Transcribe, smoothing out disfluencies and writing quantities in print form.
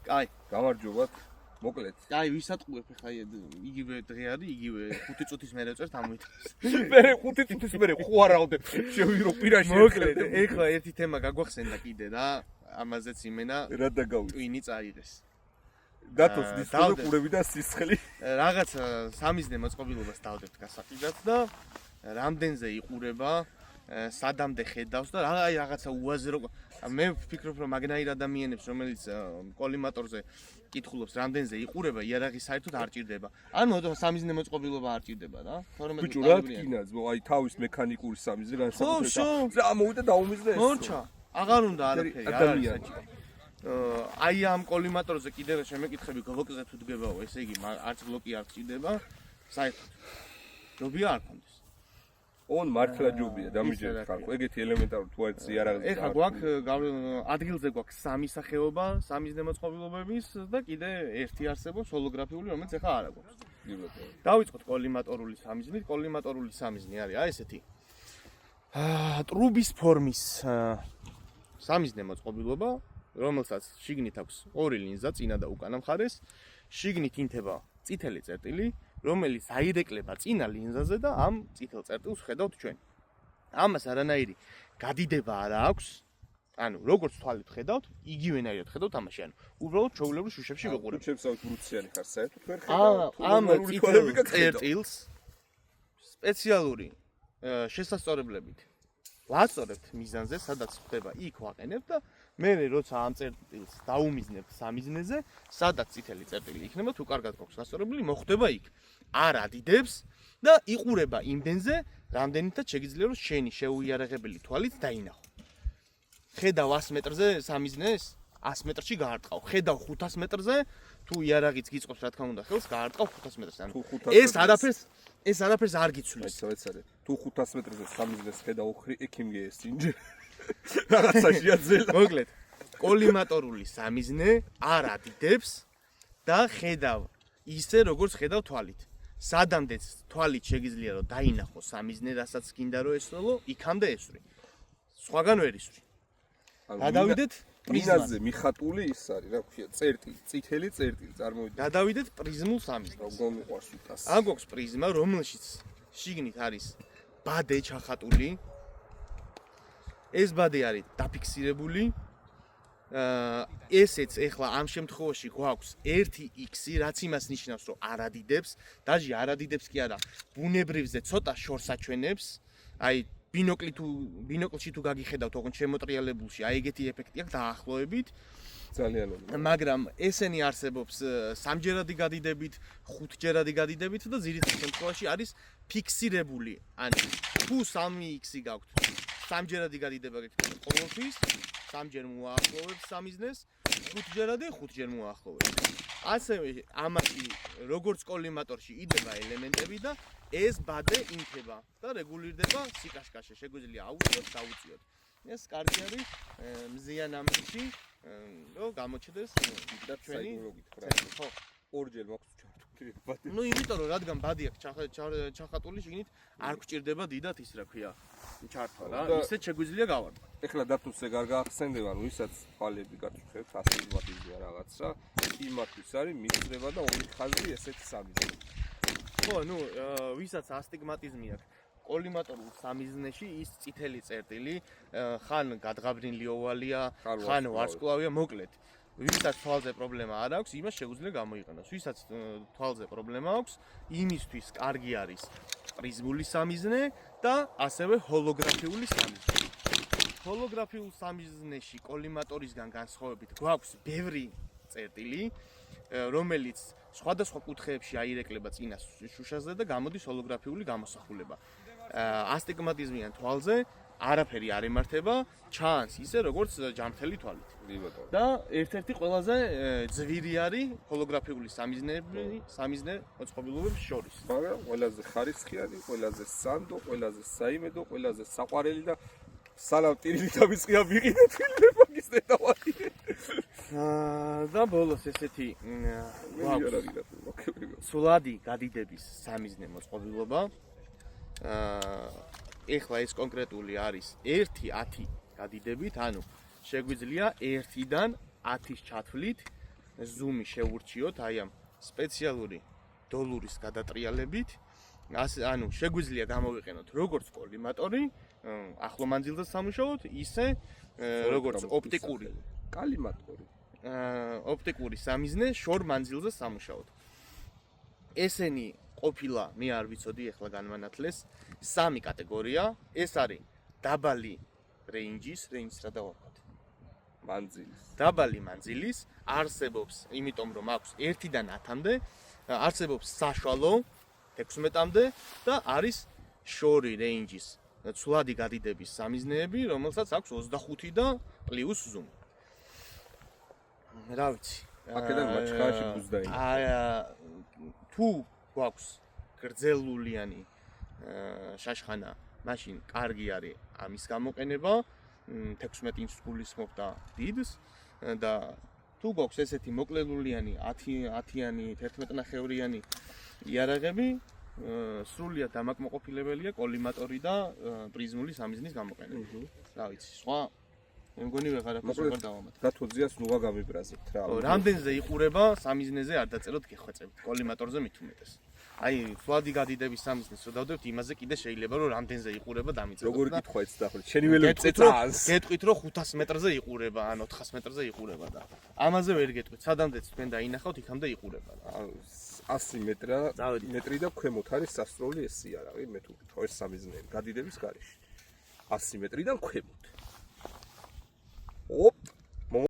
კაი, გამარჯობათ. მოკლედ. კაი, ვისატყუებ ხა იგივე დღე არის, იგივე 5 წუთის მერე წერ თამოითხრეს. მე 5 წუთის მერე ხო არ ავდებ. შევირო პირაში. მოკლედ, ეხლა ერთი თემა გაგვახსენდა კიდე რა, ამაზეც იმენა რა დაგავი. ტვინი წაიღეს. დათოს დისკურები და სისხლი. რაღაც სამიზნე მოწყობილობას დავდებთ გასაყიდად და რამდენზე იყურება სადამდე ხედავს და რაღაცა უაზრო მე ვფიქრობ რომ მაგნაირ ადამიანებს რომელიც კოლიმატორზე კითხულობს რამდენზე იყურება იარაღი საერთოდ არ ჭირდება ანუ სამიზნე მოწყობილობა არ ჭირდება რა ბიჭო რა თქინაც აი თავის მექანიკური სამიზნე განსაკუთრებით რა მოვიდა დაუმიზდა ეს მორჩა აღარ უნდა არაფერი არ არის საჭირო აი ამ კოლიმატორზე კიდევ შემეკითხები გლოკზე თუ დგებაო ესე იგი არც გლოკი არ ჭირდება საერთოდ ჯობია არ კონდეს on მართლა ჯობია დამიჯერეთ ხალხო ეგეთი ელემენტარული თუ არის იარაღი ეხლა გვაქვს ადგილზე გვაქვს სამი სახეობა სამიზნე მოწყობილობების და კიდე ერთი არსებობს ჰოლოგრაფიული რომელიც ეხლა არ აქვს დავიწყოთ კოლიმატორული სამიზნით კოლიმატორული სამიზნე არის აი ესეთი ტრუბის ფორმის სამიზნე მოწყობილობა რომელსაც შიგნით აქვს ორი ლინზა წინა და უკანა მხარეს შიგნით ინთება წითელი წერტილი რომელიც აირეკლება წინა ლინზაზე და ამ წითელ წერტილს ხედავთ ჩვენ. ამას არანაირი გადიდება არ აქვს. ანუ როგორც თვალით ხედავთ, იგივენაირად ხედავთ ამაში. ანუ უბრალოდ ჩაულებრივ შუშებში ვიყურებთ. შუშებსავით ვრუციანი ხარ საერთოდ ვერ ხედავთ. ამ წითელ წერტილს სპეციალური შესასწორებლებით ვაწორებთ მიზანზე, სადაც ხდება იქ ვაყენებთ და მე როცა ამ წერტილს დაუმიზნებთ სამიზნეზე, სადაც წითელი წერტილი იქნება, თუ კარგად გვაქვს გასწორებული, მოხდება იქ. არ ადიდებს და იყურება იმდენზე, რამდენითაც შეგიძლია რომ შენი შეუიარაღებელი თვალით დაინახო. ხედავ 100 მეტრზე სამიზნეს, 100 მეტრში გაარტყავ. ხედავ 500 მეტრზე, თუ იარაღიც გიწყობს რა თქმა უნდა ხელს, გაარტყავ 500 მეტრზე. ანუ ეს არაფერს არ გიცვლის. ეცადე. თუ 500 მეტრზე სამიზნეს ხედავ იქ იმგე სინჯი. რაღაცაში აძელა. მოკლედ, კოლიმატორული სამიზნე არ ადიდებს და ხედავ ისე როგორც ხედავ თვალით. სადამდეც თვალით შეგიძლია რომ დაინახო სამიზნე, რასაც გინდა რომ ესწავლო, იქამდე ესვრი. სხვაგან ვერ ისვრი. გადავიდეთ პრიზმაზე მიხატული ის არის, რა ქვია, წერტილი, წითელი წერტილი წარმოვიდგინეთ. გადავიდეთ პრიზმულ სამიზნეს. გომიყვარს უტას. ამ გვაქვს პრიზმა, რომელშიც შიგნით არის ბადე ჩახატული. ეს ბადე არის დაფიქსირებული. ესეც ეხლა ამ შემთხვევაში გვაქვს 1x-ი, რაც იმას ნიშნავს, რომ არ ადიდებს, დაჟე არ ადიდებს კი არა, ბუნებრივზე ცოტა შორს აჩვენებს. აი ბინოკლში თუ გაგიხედავთ, ოღონდ შემოტრიალებულში, აი ეგეთი ეფექტი აქვს დაახლოებით. ძალიან მაგრამ ესენი არსებობს 3ჯერადი გადიდებით, 5ჯერადი გადიდებით და ძირითად შემთხვევაში არის ფიქსირებული. ანუ თუ 3x-ი გაქვთ, 3ჯერადი გადიდება გექნება ყოველთვის. 3ჯერ მოაახლოვებს სამიზნეს, 5ჯერადი 5ჯერ მოაახლოვებს. ასევე ამაში როგორც კოლიმატორში იდება ელემენტები და ეს ბადე ინთება და რეგულირდება სიკაშკაშე. შეგვიძლია აუწიოთ, დავუწიოთ. ეს კარგი არის მზიან ამბში, რომ გამოჩნდეს და ჩვენი ხო, ორჯერ მაქვს ჩართული ბადე. ნუ იმიტომ რომ რადგან ბადი აქვს ჩახატული შიგნით, არ გვჭირდება დიდად ის რა ქვია. ჩართვა რა, ისე შეგვიძლია გავარდო. ეხლა დათოს ეგ არ გაახსენდება, ანუ ვისაც თვალები გაწუხებთ, ასტიგმატიზმია რაღაცა, იმათვის არის მიწრება და ორი ხაზი ესეთი სამიზნე. ხო, ნუ ვისაც ასტიგმატიზმი აქვს, კოლიმატორულ სამიზნეში ის წითელი წერტილი ხან გადღაბრინლი ოვალია, ხან ვარსკვლავია, მოკლედ. ვისაც თვალზე პრობლემა არ აქვს, იმას შეგვიძლია გამოიყენოს. ვისაც თვალზე პრობლემა აქვს, იმისთვის კარგი არის პრიზმული სამიზნე და ასევე ჰოლოგრაფიული სამიზნე. ჰოლოგრაფიულ სამიზნეში კოლიმატორისგან განსხვავებით გვაქვს ბევრი წერტილი, რომელიც სხვადასხვა კუთხეებში აირეკლება წინა შუშაზე და გამოდის ჰოლოგრაფიული გამოსახულება. ასტიგმატიზმიან თვალზე არაფერი არ ემართება, ჩანს ისე როგორც ჯანმრთელი თვალით. და ერთ-ერთი ყველაზე ძვირი არის ჰოლოგრაფიული სამიზნე მოწყობილობების შორის. მაგრამ ყველაზე ხარისხიანი, ყველაზე სანდო, ყველაზე საიმედო, ყველაზე საყვარელი და სალავტირილი დავიწყია ვიყიდეთ ფილმები მაგის დედავალი. და ბოლოს ესეთი სულადი გადიდების სამიზნე მოწყობილობა. ეხლა ეს კონკრეტული არის 1-10 გადიდებით, ანუ შეგვიძლია 1-დან 10-ის ჩათვლით ზუმი შევურჩიოთ აი ამ სპეციალური დოლურის გადატრიალებით. ანუ შეგვიძლია გამოვიყენოთ როგორც კოლიმატორი, ახლო მანძილზე სამუშაოთ, ისე როგორც ოპტიკური კოლიმატორი. ოპტიკური სამიზნე შორ მანძილზე სამუშაოთ. ესენი ყოფილა, მე არ ვიცოდი, ეხლა განმანათლეს, 3 კატეგორია. ეს არის დაბალი რეინჯის რა დავარქვათ? დაბალი მანძილის არსებობს, იმიტომ რომ აქვს 1-დან 10-მდე, არსებობს საშუალო 16-მდე და არის შორი რეინჯის ცვლადი გადიდების სამიზნეები, რომელსაც აქვს 25 და პლუს ზუმი. რა ვიცი. აქედან მაჩხაში ბუზდაინი. თუ გვაქვს გრძელულიანი შაშხანა, მაშინ კარგი არის ამის გამოყენება. 16 ინჩს გულისხმობ და დიდს და თუ გვაქვს ესეთი მოკლედულიანი 10-იანი 11-ნახევრიანი იარაღები, სრულიად დამაკმაყოფილებელია კოლიმატორი და პრიზმული სამიზნის გამოყენება. რა ვიცი, სხვა მე მგონი ვეღარაფერს ვერ დავამატებ. გათოძიას ნუღა გამიბრაზებთ რა. რამდენზე იყურება სამიზნეზე არ დაწეროთ გეხვეწებთ, კოლიმატორზე მით უმეტეს. აი, სვლადი გადიდების სამიზნეს რო დავდებთ, იმაზე კიდე შეიძლება რომ რამდენზე იყურება დამიწეროთ. როგორი კითხვა ეც დაახლოებით. შენი ველები წეწანს. გეტყვით რომ 500 მეტრზე იყურება, ან 400 მეტრზე იყურება და ამაზე ვერ გეტყვით. სადამდეც თქვენ დაინახავთ, იქამდე იყურება. 100 მეტრი და ქვემოთ არის სასწრული ეს იარაღი, მე თუ გითხო ეს სამიზნეები გადიდების გარეშე. 100 მეტრიდან ქვემოთ. ოპ